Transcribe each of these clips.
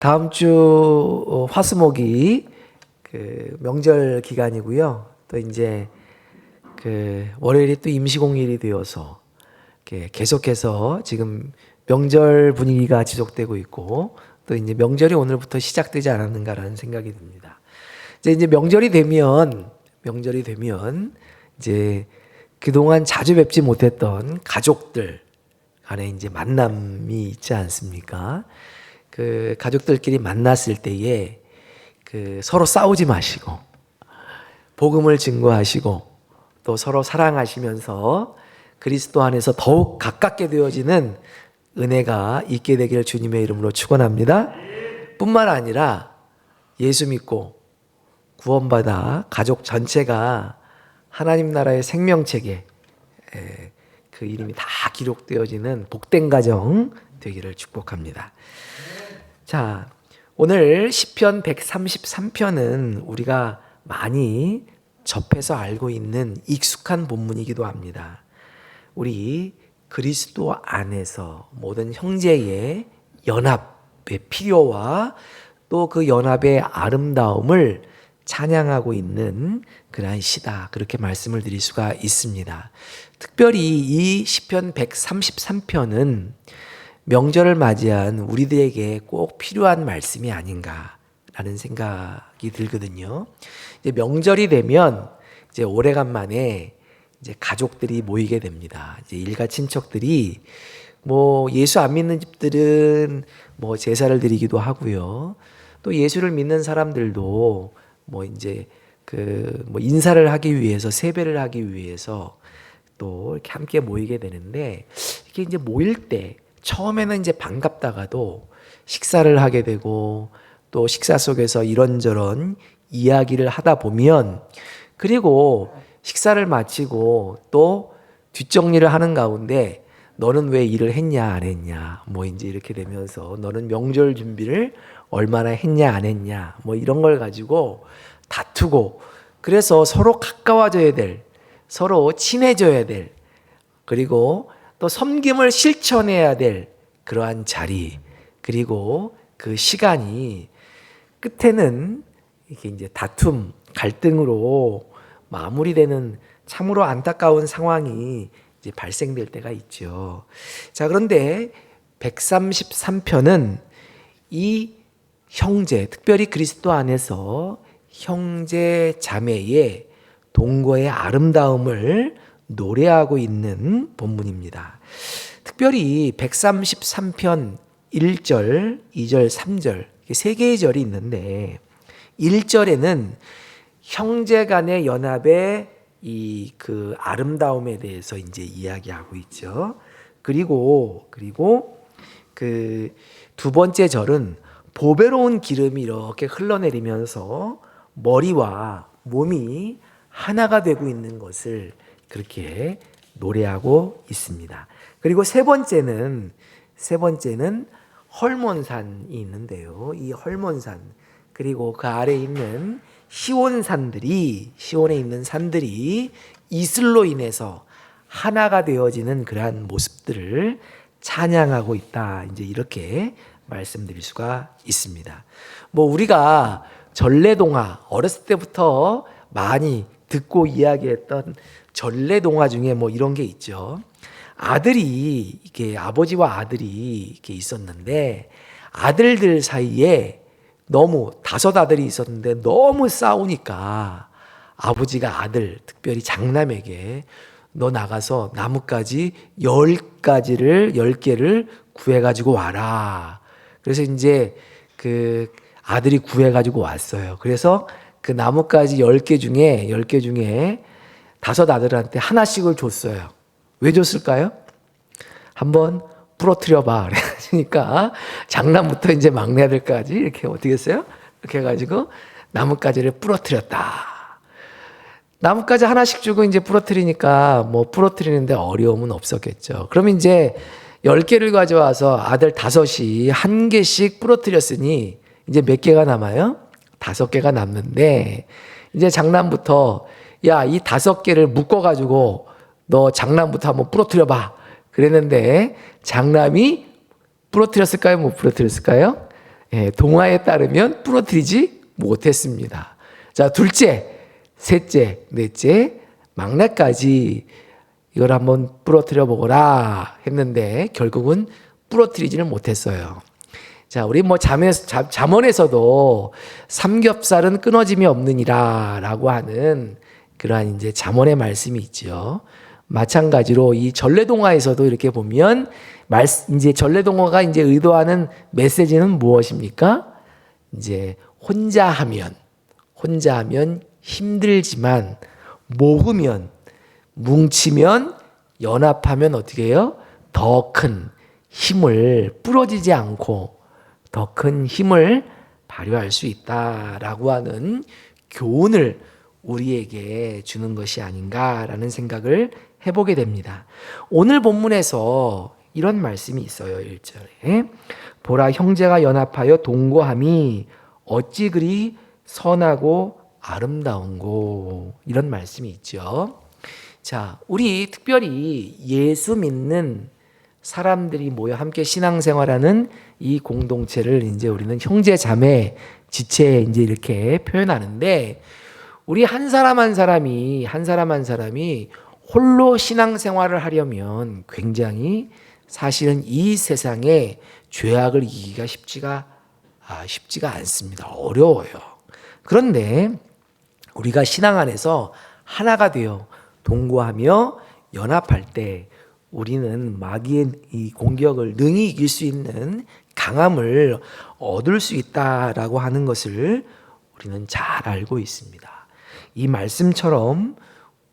다음 주 화수목이 그 명절 기간이고요. 또 이제 그 월요일이 또 임시공휴일이 되어서 계속해서 지금 명절 분위기가 지속되고 있고 또 이제 명절이 오늘부터 시작되지 않았는가라는 생각이 듭니다. 이제 명절이 되면 이제 그동안 자주 뵙지 못했던 가족들 간에 이제 만남이 있지 않습니까? 그 가족들끼리 만났을 때에 그 서로 싸우지 마시고 복음을 증거하시고 또 서로 사랑하시면서 그리스도 안에서 더욱 가깝게 되어지는 은혜가 있게 되기를 주님의 이름으로 축원합니다. 뿐만 아니라 예수 믿고 구원받아 가족 전체가 하나님 나라의 생명책에 그 이름이 다 기록되어지는 복된 가정 되기를 축복합니다. 자, 오늘 시편 133편은 우리가 많이 접해서 알고 있는 익숙한 본문이기도 합니다. 우리 그리스도 안에서 모든 형제의 연합의 필요와 또 그 연합의 아름다움을 찬양하고 있는 그러한 시다, 그렇게 말씀을 드릴 수가 있습니다. 특별히 이 시편 133편은 명절을 맞이한 우리들에게 꼭 필요한 말씀이 아닌가라는 생각이 들거든요. 이제 명절이 되면 이제 오래간만에 이제 가족들이 모이게 됩니다. 이제 일가 친척들이 뭐 예수 안 믿는 집들은 뭐 제사를 드리기도 하고요. 또 예수를 믿는 사람들도 뭐 이제 그 뭐 인사를 하기 위해서, 세배를 하기 위해서 또 이렇게 함께 모이게 되는데, 이게 이제 모일 때 처음에는 이제 반갑다가도 식사를 하게 되고 또 식사 속에서 이런저런 이야기를 하다 보면, 그리고 식사를 마치고 또 뒷정리를 하는 가운데 너는 왜 일을 했냐 안 했냐 뭐 이제 이렇게 되면서 너는 명절 준비를 얼마나 했냐 안 했냐 뭐 이런 걸 가지고 다투고, 그래서 서로 가까워져야 될, 서로 친해져야 될, 그리고 또 섬김을 실천해야 될 그러한 자리, 그리고 그 시간이 끝에는 이게 이제 다툼, 갈등으로 마무리되는 참으로 안타까운 상황이 이제 발생될 때가 있죠. 자, 그런데 133편은 이 형제, 특별히 그리스도 안에서 형제 자매의 동거의 아름다움을 노래하고 있는 본문입니다. 특별히 133편 1절, 2절, 3절 세 개의 절이 있는데, 1절에는 형제 간의 연합의 이 그 아름다움에 대해서 이제 이야기하고 있죠. 그리고 그 두 번째 절은 보배로운 기름이 이렇게 흘러내리면서 머리와 몸이 하나가 되고 있는 것을 그렇게 노래하고 있습니다. 그리고 세 번째는 헐몬산이 있는데요. 이 헐몬산, 그리고 그 아래에 있는 시온에 있는 산들이 이슬로 인해서 하나가 되어지는 그러한 모습들을 찬양하고 있다. 이제 이렇게 말씀드릴 수가 있습니다. 뭐 우리가 전래동화, 어렸을 때부터 많이 듣고 이야기했던 전래동화 중에 뭐 이런 게 있죠. 이게 아버지와 아들이 이렇게 있었는데, 아들들 사이에 너무 5아들이 있었는데 너무 싸우니까 아버지가 아들, 특별히 장남에게 너 나가서 나뭇가지 10개를 구해가지고 와라. 그래서 이제 그 아들이 구해가지고 왔어요. 그래서 그 나뭇가지 10개 중에 5아들한테 하나씩을 줬어요. 왜 줬을까요? 한번 부러뜨려봐. 그러니까 장남부터 이제 막내 아들까지 이렇게 어떻게 했어요? 이렇게 해가지고 나뭇가지를 부러뜨렸다. 나뭇가지 하나씩 주고 이제 부러뜨리니까 뭐 부러뜨리는데 어려움은 없었겠죠. 그럼 이제 10개를 가져와서 아들 5이 1개씩 부러뜨렸으니 이제 몇 개가 남아요? 5개가 남는데, 이제 장남부터 야, 이 5개를 묶어가지고 너 장남부터 한번 부러뜨려봐. 그랬는데 장남이 부러뜨렸을까요? 못 부러뜨렸을까요? 동화에 따르면 부러뜨리지 못했습니다. 자, 둘째, 셋째, 넷째, 막내까지 이걸 한번 부러뜨려 보거라 했는데 결국은 부러뜨리지는 못했어요. 자, 우리 뭐 잠언에서도 삼겹살은 끊어짐이 없느니라 라고 하는 그러한 이제 잠언의 말씀이 있죠. 마찬가지로 이 전래동화에서도 이렇게 보면 이제 전래동화가 이제 의도하는 메시지는 무엇입니까? 이제 혼자 하면 힘들지만 모으면, 뭉치면, 연합하면 어떻게 해요? 더 큰 힘을, 부러지지 않고 더 큰 힘을 발휘할 수 있다라고 하는 교훈을 우리에게 주는 것이 아닌가라는 생각을 해보게 됩니다. 오늘 본문에서 이런 말씀이 있어요. 1절에 보라, 형제가 연합하여 동거함이 어찌 그리 선하고 아름다운고, 이런 말씀이 있죠. 자, 우리 특별히 예수 믿는 사람들이 모여 함께 신앙생활하는 이 공동체를 이제 우리는 형제 자매 지체에 이제 이렇게 표현하는데, 우리 한 사람 한 사람이 홀로 신앙생활을 하려면 굉장히 사실은 이 세상에 죄악을 이기기가 쉽지가 않습니다. 어려워요. 그런데 우리가 신앙 안에서 하나가 되어 동거하며 연합할 때 우리는 마귀의 이 공격을 능히 이길 수 있는 강함을 얻을 수 있다라고 하는 것을 우리는 잘 알고 있습니다. 이 말씀처럼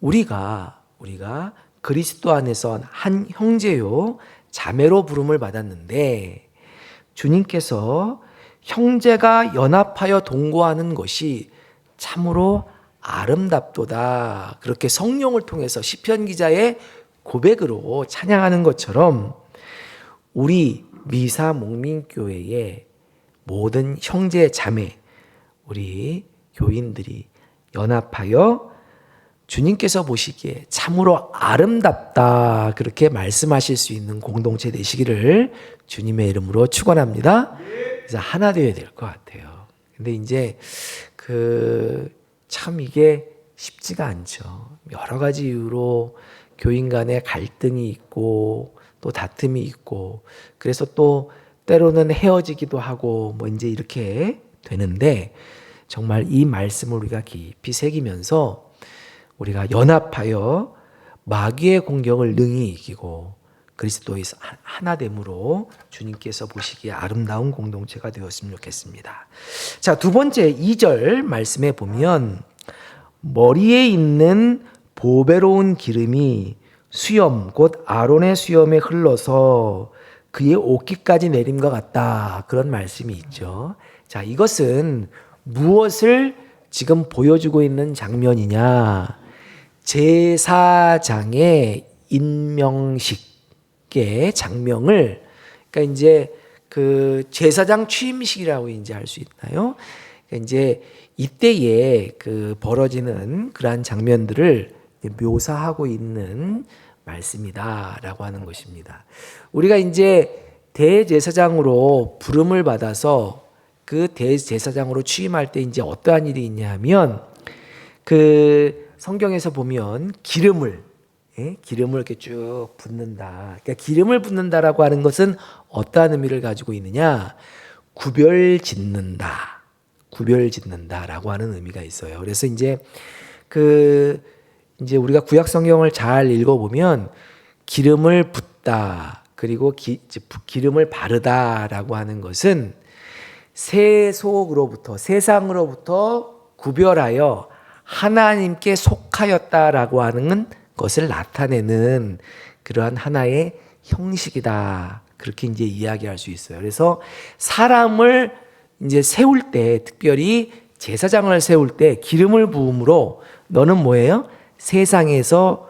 우리가 그리스도 안에서 한 형제요 자매로 부름을 받았는데, 주님께서 형제가 연합하여 동거하는 것이 참으로 아름답도다, 그렇게 성령을 통해서 시편 기자의 고백으로 찬양하는 것처럼 우리 미사 목민교회의 모든 형제 자매, 우리 교인들이 연합하여 주님께서 보시기에 참으로 아름답다, 그렇게 말씀하실 수 있는 공동체 되시기를 주님의 이름으로 축원합니다. 그래서 하나 되어야 될 것 같아요. 근데 이제 참 이게 쉽지가 않죠. 여러 가지 이유로 교인 간에 갈등이 있고 또 다툼이 있고, 그래서 또 때로는 헤어지기도 하고 뭐 이제 이렇게 되는데, 정말 이 말씀을 우리가 깊이 새기면서 우리가 연합하여 마귀의 공격을 능히 이기고 그리스도의 하나됨으로 주님께서 보시기에 아름다운 공동체가 되었으면 좋겠습니다. 자, 두 번째 2절 말씀에 보면 머리에 있는 보배로운 기름이 수염 곧 아론의 수염에 흘러서 그의 옷깃까지 내림과 같다, 그런 말씀이 있죠. 자, 이것은 무엇을 지금 보여주고 있는 장면이냐? 제사장의 임명식의 장면을, 그러니까 이제 그 제사장 취임식이라고 이제 할 수 있나요? 그러니까 이제 이때에 그 벌어지는 그러한 장면들을 묘사하고 있는 말씀이다라고 하는 것입니다. 우리가 이제 대제사장으로 부름을 받아서 그 대제사장으로 취임할 때 이제 어떠한 일이 있냐면, 그 성경에서 보면 기름을 이렇게 쭉 붓는다. 그러니까 기름을 붓는다라고 하는 것은 어떠한 의미를 가지고 있느냐? 구별 짓는다라고 하는 의미가 있어요. 그래서 이제 이제 우리가 구약 성경을 잘 읽어보면 기름을 붓다, 그리고 기름을 바르다라고 하는 것은 세상으로부터 구별하여 하나님께 속하였다라고 하는 것을 나타내는 그러한 하나의 형식이다, 그렇게 이제 이야기할 수 있어요. 그래서 사람을 이제 세울 때, 특별히 제사장을 세울 때 기름을 부음으로 너는 뭐예요? 세상에서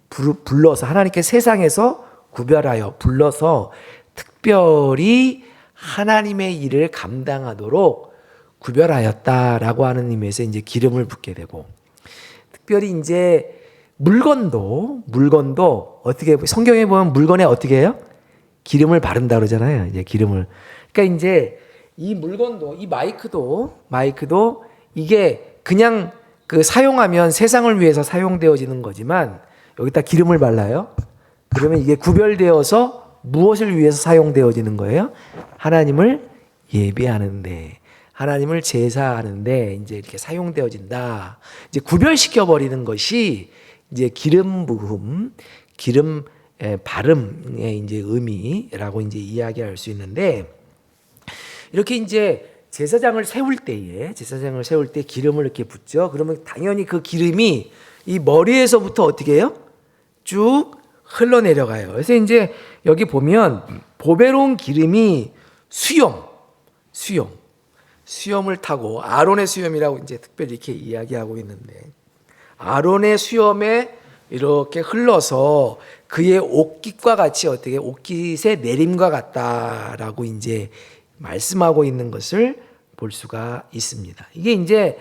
불러서, 하나님께 세상에서 구별하여 불러서 특별히 하나님의 일을 감당하도록 구별하였다라고 하는 의미에서 이제 기름을 붓게 되고, 특별히 이제 물건도 어떻게, 성경에 보면 물건에 어떻게 해요? 기름을 바른다 그러잖아요. 이제 기름을. 그러니까 이제 이 물건도, 이 마이크도 이게 그냥 그 사용하면 세상을 위해서 사용되어지는 거지만 여기다 기름을 발라요. 그러면 이게 구별되어서 무엇을 위해서 사용되어지는 거예요? 하나님을 예배하는데, 하나님을 제사하는데 이제 이렇게 사용되어진다. 이제 구별시켜 버리는 것이 이제 기름 부음, 기름 발음의 이제 의미라고 이제 이야기할 수 있는데, 이렇게 이제 제사장을 세울 때 기름을 이렇게 붓죠. 그러면 당연히 그 기름이 이 머리에서부터 어떻게 해요? 쭉 흘러내려가요. 그래서 이제 여기 보면 보배로운 기름이 수염을 타고, 아론의 수염이라고 이제 특별히 이렇게 이야기하고 있는데, 아론의 수염에 이렇게 흘러서 그의 옷깃과 같이 어떻게 옷깃의 내림과 같다라고 이제 말씀하고 있는 것을 볼 수가 있습니다. 이게 이제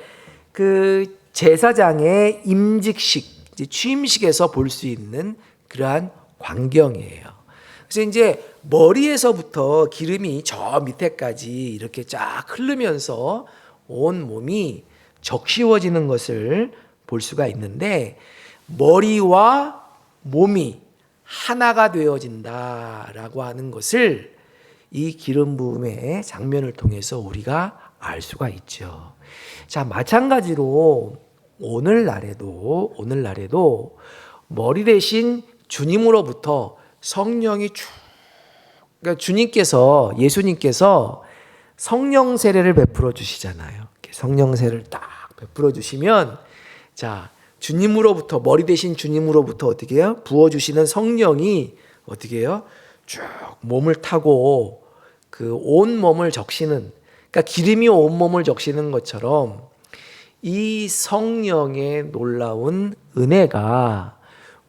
그 제사장의 임직식, 이제 취임식에서 볼 수 있는 그러한 광경이에요. 그래서 이제 머리에서부터 기름이 저 밑에까지 이렇게 쫙 흐르면서 온 몸이 적시워지는 것을 볼 수가 있는데, 머리와 몸이 하나가 되어진다라고 하는 것을 이 기름 부음의 장면을 통해서 우리가 알 수가 있죠. 자, 마찬가지로 오늘날에도 머리 대신 주님으로부터 성령이 그러니까 예수님께서 성령 세례를 베풀어 주시잖아요. 성령 세례를 딱 베풀어 주시면, 자, 주님으로부터, 머리 대신 주님으로부터 어떻게 해요? 부어 주시는 성령이 어떻게 해요? 쭉 몸을 타고 그 온 몸을 적시는, 그러니까 기름이 온 몸을 적시는 것처럼 이 성령의 놀라운 은혜가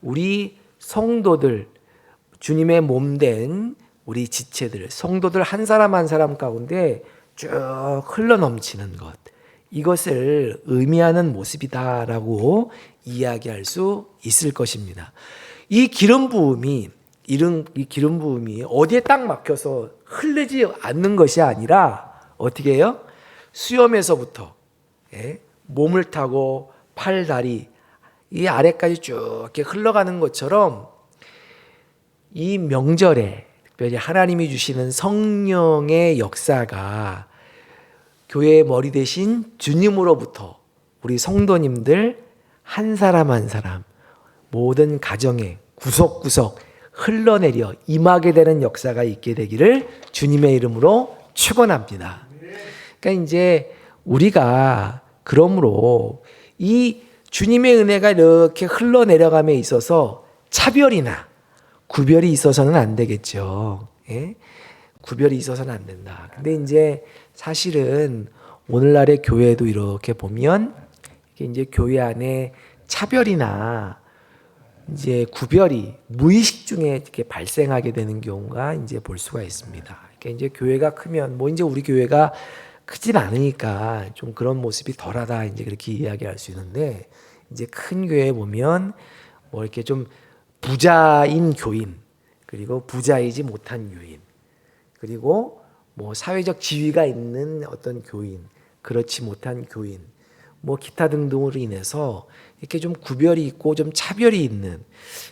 우리 성도들, 주님의 몸된 우리 지체들, 성도들 한 사람 한 사람 가운데 쭉 흘러넘치는 것, 이것을 의미하는 모습이다라고 이야기할 수 있을 것입니다. 이 기름 부음이 어디에 딱 막혀서 흐르지 않는 것이 아니라 어떻게 해요? 수염에서부터 몸을 타고 팔, 다리, 이 아래까지 쭉 이렇게 흘러가는 것처럼 이 명절에 특별히 하나님이 주시는 성령의 역사가 교회의 머리 대신 주님으로부터 우리 성도님들 한 사람 한 사람 모든 가정에 구석구석 흘러내려 임하게 되는 역사가 있게 되기를 주님의 이름으로 축원합니다. 그러니까 이제 우리가 그러므로 이 주님의 은혜가 이렇게 흘러내려감에 있어서 차별이나 구별이 있어서는 안 되겠죠. 예? 구별이 있어서는 안 된다. 근데 이제 사실은 오늘날의 교회도 이렇게 보면 이제 교회 안에 차별이나 이제 구별이 무의식 중에 이렇게 발생하게 되는 경우가 이제 볼 수가 있습니다. 그러니까 이제 교회가 크면 이제 우리 교회가 크진 않으니까 좀 그런 모습이 덜하다 이제 그렇게 이야기할 수 있는데, 이제 큰 교회에 보면 이렇게 좀 부자인 교인, 그리고 부자이지 못한 교인, 그리고 사회적 지위가 있는 어떤 교인, 그렇지 못한 교인, 기타 등등으로 인해서 이렇게 좀 구별이 있고 좀 차별이 있는,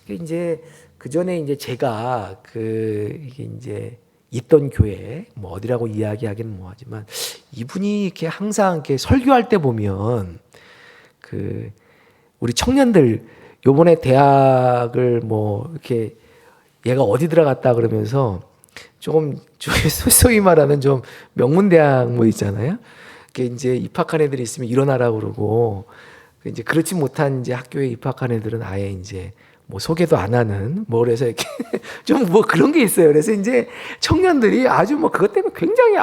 이제 그 전에 이제 제가 이게 이제 있던 교회 어디라고 이야기하기는 뭐하지만, 이분이 이렇게 항상 이렇게 설교할 때 보면 우리 청년들 요번에 대학을 이렇게 얘가 어디 들어갔다 그러면서 조금 소위 말하는 좀 명문대학 있잖아요. 이제 입학한 애들이 있으면 일어나라고 그러고, 이제 그렇지 못한 이제 학교에 입학한 애들은 아예 이제 소개도 안 하는 그래서 이렇게 좀 그런 게 있어요. 그래서 이제 청년들이 아주 그것 때문에 굉장히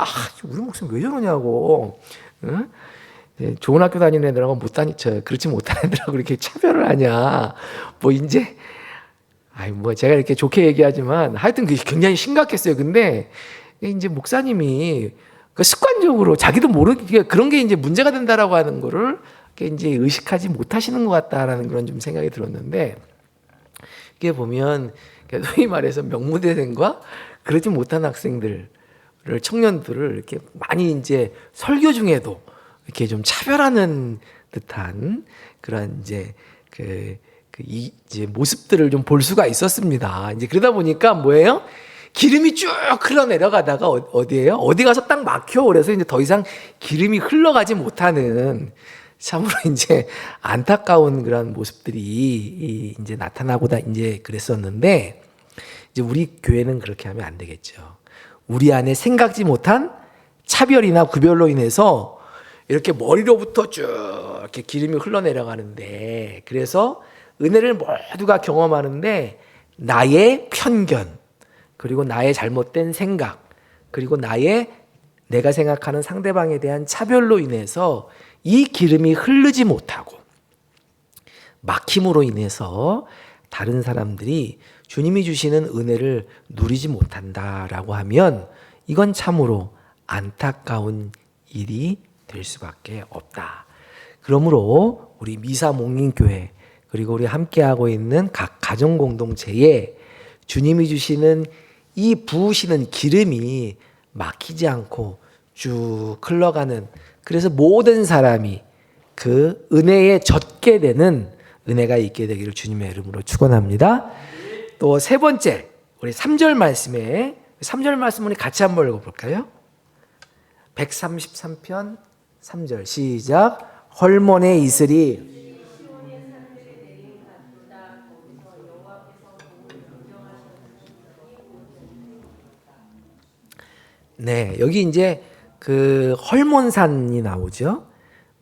우리 목숨 왜 저러냐고, 응? 좋은 학교 다니는 애들하고 그렇지 못한 애들하고 이렇게 차별을 하냐, 이제 제가 이렇게 좋게 얘기하지만 하여튼 그게 굉장히 심각했어요. 근데 이제 목사님이 습관적으로 자기도 모르게 그런 게 이제 문제가 된다라고 하는 거를 이제 의식하지 못하시는 것 같다라는 그런 좀 생각이 들었는데, 이게 보면 소위 말해서 명문대생과 그러지 못한 학생들 청년들을 이렇게 많이 이제 설교 중에도 이렇게 좀 차별하는 듯한 그런 이제 이제 모습들을 좀 볼 수가 있었습니다. 이제 그러다 보니까 뭐예요? 기름이 쭉 흘러내려가다가 어디에요? 어디 가서 딱 막혀. 그래서 이제 더 이상 기름이 흘러가지 못하는 참으로 이제 안타까운 그런 모습들이 이제 나타나고다 이제 그랬었는데 이제 우리 교회는 그렇게 하면 안 되겠죠. 우리 안에 생각지 못한 차별이나 구별로 인해서 이렇게 머리로부터 쭉 이렇게 기름이 흘러내려가는데 그래서 은혜를 모두가 경험하는데 나의 편견 그리고 나의 잘못된 생각 그리고 내가 생각하는 상대방에 대한 차별로 인해서 이 기름이 흐르지 못하고 막힘으로 인해서 다른 사람들이 주님이 주시는 은혜를 누리지 못한다라고 하면 이건 참으로 안타까운 일이 될 수밖에 없다. 그러므로 우리 미사 목림교회 그리고 우리 함께하고 있는 각 가정 공동체에 주님이 주시는 이 부으시는 기름이 막히지 않고 쭉 흘러가는 그래서 모든 사람이 그 은혜에 젖게 되는 은혜가 있게 되기를 주님의 이름으로 축원합니다. 또 세 번째 우리 3절 말씀에 3절 말씀 우리 같이 한번 읽어볼까요? 133편 3절 시작. 헐몬의 이슬이 네, 여기 이제 그 헐몬산이 나오죠.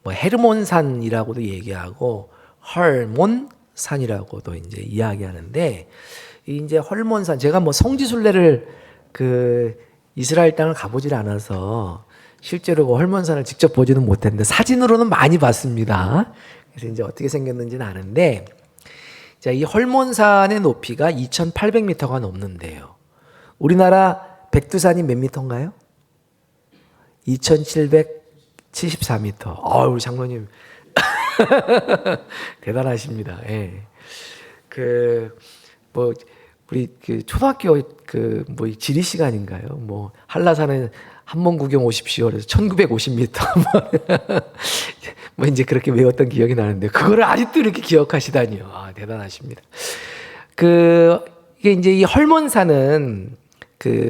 뭐 헤르몬산이라고도 얘기하고 헐몬산이라고도 이제 이야기하는데 이제 헐몬산 제가 뭐 성지순례를 그 이스라엘 땅을 가보질 않아서 실제로 그 헐몬산을 직접 보지는 못했는데 사진으로는 많이 봤습니다. 그래서 이제 어떻게 생겼는지는 아는데 자, 이 헐몬산의 높이가 2,800m가 넘는데요. 우리나라 백두산이 몇 미터인가요? 2,774m. 우리 장로님 대단하십니다. 예. 우리 초등학교 뭐 지리 시간인가요? 뭐 한라산은 한번 구경 오십시오. 그래서 1950m. 뭐 이제 그렇게 외웠던 기억이 나는데 그거를 아직도 이렇게 기억하시다니요. 대단하십니다. 이게 이제 이 헐몬산은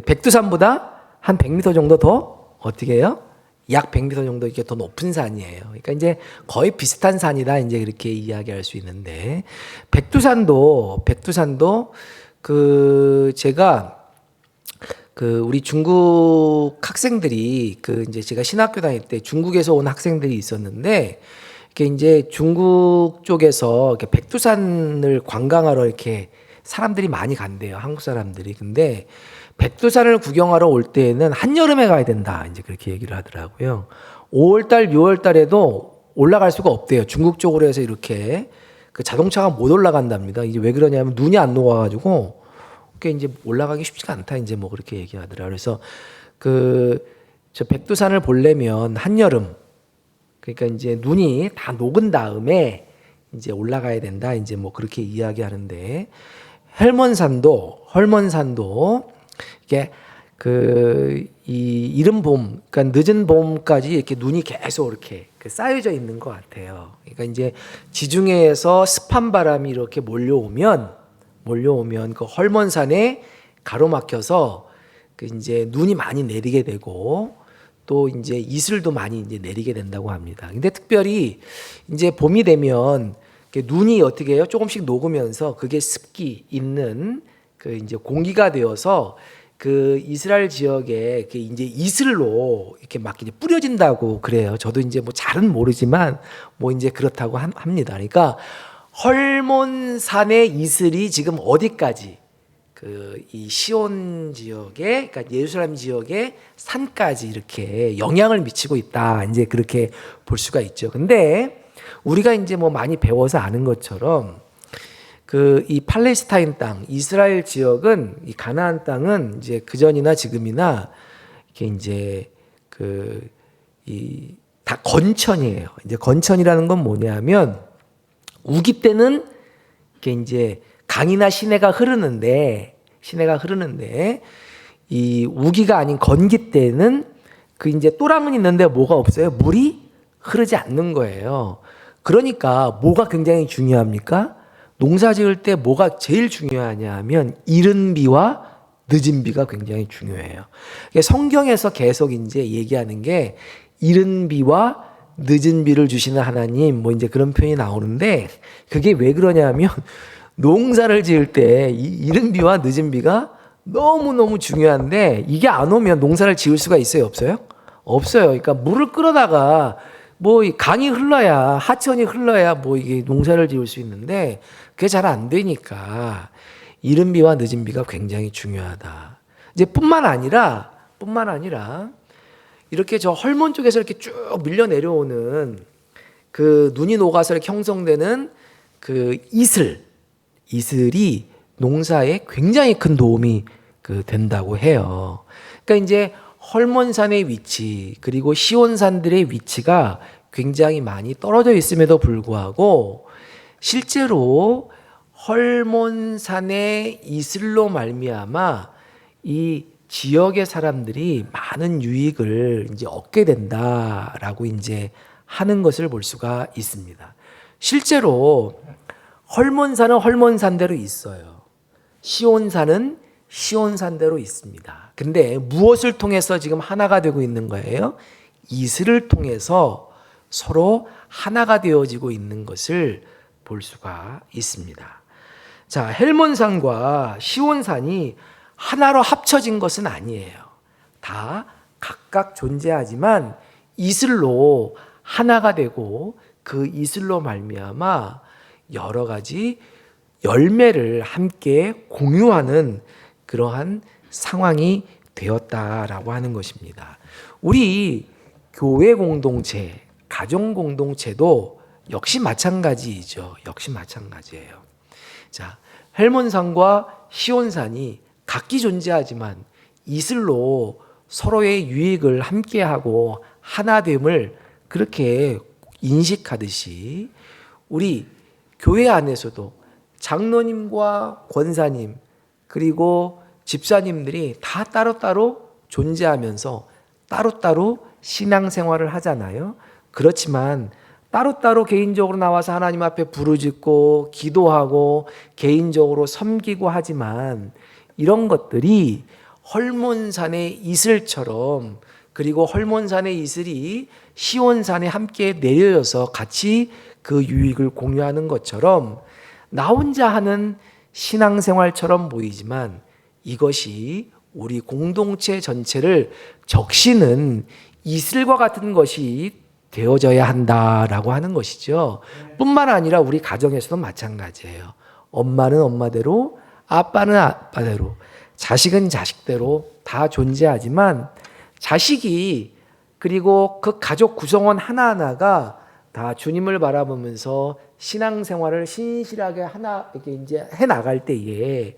백두산보다 한 100m 정도 더 어떻게 해요? 약 100m 정도 이렇게 더 높은 산이에요. 그러니까 이제 거의 비슷한 산이다 이제 그렇게 이야기할 수 있는데 백두산도 제가 우리 중국 학생들이 이제 제가 신학교 다닐 때 중국에서 온 학생들이 있었는데 이게 이제 중국 쪽에서 이렇게 백두산을 관광하러 이렇게 사람들이 많이 간대요. 한국 사람들이. 근데 백두산을 구경하러 올 때에는 한여름에 가야 된다. 이제 그렇게 얘기를 하더라고요. 5월달, 6월달에도 올라갈 수가 없대요. 중국 쪽으로 해서 이렇게 자동차가 못 올라간답니다. 이제 왜 그러냐면 눈이 안 녹아가지고 그게 이제 올라가기 쉽지가 않다. 이제 뭐 그렇게 얘기하더라고요. 그래서 저 백두산을 보려면 한여름 그러니까 이제 눈이 다 녹은 다음에 이제 올라가야 된다. 이제 뭐 그렇게 이야기하는데 헐몬산도 이게 이 이른 봄, 그러니까 늦은 봄까지 이렇게 눈이 계속 이렇게 쌓여져 있는 것 같아요. 그러니까 이제 지중해에서 습한 바람이 이렇게 몰려오면 그 헐몬산에 가로막혀서 이제 눈이 많이 내리게 되고 또 이제 이슬도 많이 이제 내리게 된다고 합니다. 근데 특별히 이제 봄이 되면 눈이 어떻게 해요? 조금씩 녹으면서 그게 습기 있는 이제 공기가 되어서 이스라엘 지역에 이제 이슬로 이렇게 막 이제 뿌려진다고 그래요. 저도 이제 뭐 잘은 모르지만 뭐 이제 그렇다고 합니다. 그러니까 헐몬산의 이슬이 지금 어디까지 이 시온 지역에 그러니까 예루살렘 지역의 산까지 이렇게 영향을 미치고 있다. 이제 그렇게 볼 수가 있죠. 근데 우리가 이제 뭐 많이 배워서 아는 것처럼 이 팔레스타인 땅, 이스라엘 지역은 이 가나안 땅은 이제 그전이나 지금이나 이게 이제 다 건천이에요. 이제 건천이라는 건 뭐냐면 우기 때는 이게 이제 강이나 시내가 흐르는데 이 우기가 아닌 건기 때는 그 이제 또랑은 있는데 뭐가 없어요? 물이 흐르지 않는 거예요. 그러니까 뭐가 굉장히 중요합니까? 농사 지을 때 뭐가 제일 중요하냐 하면 이른 비와 늦은 비가 굉장히 중요해요. 성경에서 계속 이제 얘기하는 게 이른 비와 늦은 비를 주시는 하나님 뭐 이제 그런 표현이 나오는데 그게 왜 그러냐면 농사를 지을 때 이른 비와 늦은 비가 너무너무 중요한데 이게 안 오면 농사를 지을 수가 있어요? 없어요? 없어요. 그러니까 물을 끌어다가 뭐 강이 흘러야 하천이 흘러야 뭐 이게 농사를 지을 수 있는데 그게 잘 안 되니까 이른 비와 늦은 비가 굉장히 중요하다. 이제 뿐만 아니라 이렇게 저 헐몬 쪽에서 이렇게 쭉 밀려 내려오는 그 눈이 녹아서 이렇게 형성되는 그 이슬이 농사에 굉장히 큰 도움이 된다고 해요. 그러니까 이제 헐몬산의 위치 그리고 시온산들의 위치가 굉장히 많이 떨어져 있음에도 불구하고 실제로 헐몬산의 이슬로 말미암아 이 지역의 사람들이 많은 유익을 이제 얻게 된다라고 이제 하는 것을 볼 수가 있습니다. 실제로 헐몬산은 헐몬산대로 있어요. 시온산은 시온산대로 있습니다. 근데 무엇을 통해서 지금 하나가 되고 있는 거예요? 이슬을 통해서 서로 하나가 되어지고 있는 것을 볼 수가 있습니다. 자, 헬몬산과 시온산이 하나로 합쳐진 것은 아니에요. 다 각각 존재하지만 이슬로 하나가 되고 그 이슬로 말미암아 여러 가지 열매를 함께 공유하는 그러한 상황이 되었다라고 하는 것입니다. 우리 교회 공동체, 가정 공동체도 역시 마찬가지이죠. 역시 마찬가지예요. 자, 헬몬산과 시온산이 각기 존재하지만 이슬로 서로의 유익을 함께하고 하나됨을 그렇게 인식하듯이 우리 교회 안에서도 장로님과 권사님 그리고 집사님들이 다 따로따로 존재하면서 따로따로 신앙생활을 하잖아요. 그렇지만 따로따로 개인적으로 나와서 하나님 앞에 부르짖고 기도하고 개인적으로 섬기고 하지만 이런 것들이 헐몬산의 이슬처럼 그리고 헐몬산의 이슬이 시온산에 함께 내려져서 같이 그 유익을 공유하는 것처럼 나 혼자 하는 신앙생활처럼 보이지만 이것이 우리 공동체 전체를 적시는 이슬과 같은 것이 되어져야 한다라고 하는 것이죠. 뿐만 아니라 우리 가정에서도 마찬가지예요. 엄마는 엄마대로, 아빠는 아빠대로, 자식은 자식대로 다 존재하지만 자식이 그리고 그 가족 구성원 하나하나가 다 주님을 바라보면서 신앙생활을 신실하게 하나 이렇게 이제 해 나갈 때에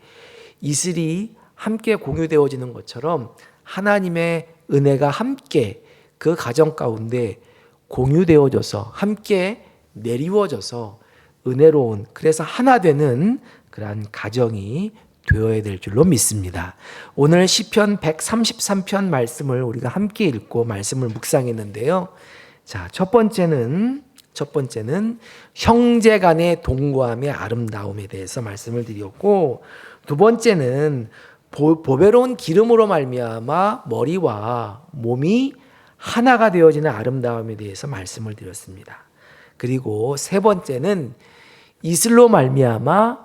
이슬이 함께 공유되어지는 것처럼 하나님의 은혜가 함께 그 가정 가운데 공유되어져서 함께 내리워져서 은혜로운 그래서 하나 되는 그러한 가정이 되어야 될 줄로 믿습니다. 오늘 시편 133편 말씀을 우리가 함께 읽고 말씀을 묵상했는데요. 자, 첫 번째는 형제 간의 동거함의 아름다움에 대해서 말씀을 드렸고 두 번째는 보배로운 기름으로 말미암아 머리와 몸이 하나가 되어지는 아름다움에 대해서 말씀을 드렸습니다. 그리고 세 번째는 이슬로 말미암아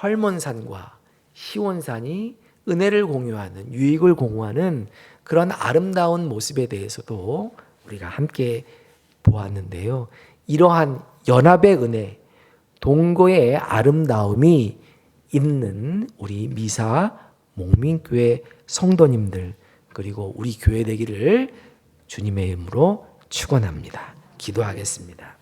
헐몬산과 시온산이 은혜를 공유하는 유익을 공유하는 그런 아름다운 모습에 대해서도 우리가 함께 보았는데요. 이러한 연합의 은혜, 동거의 아름다움이 있는 우리 미사 목민교회 성도님들 그리고 우리 교회 되기를 주님의 이름으로 축원합니다. 기도하겠습니다.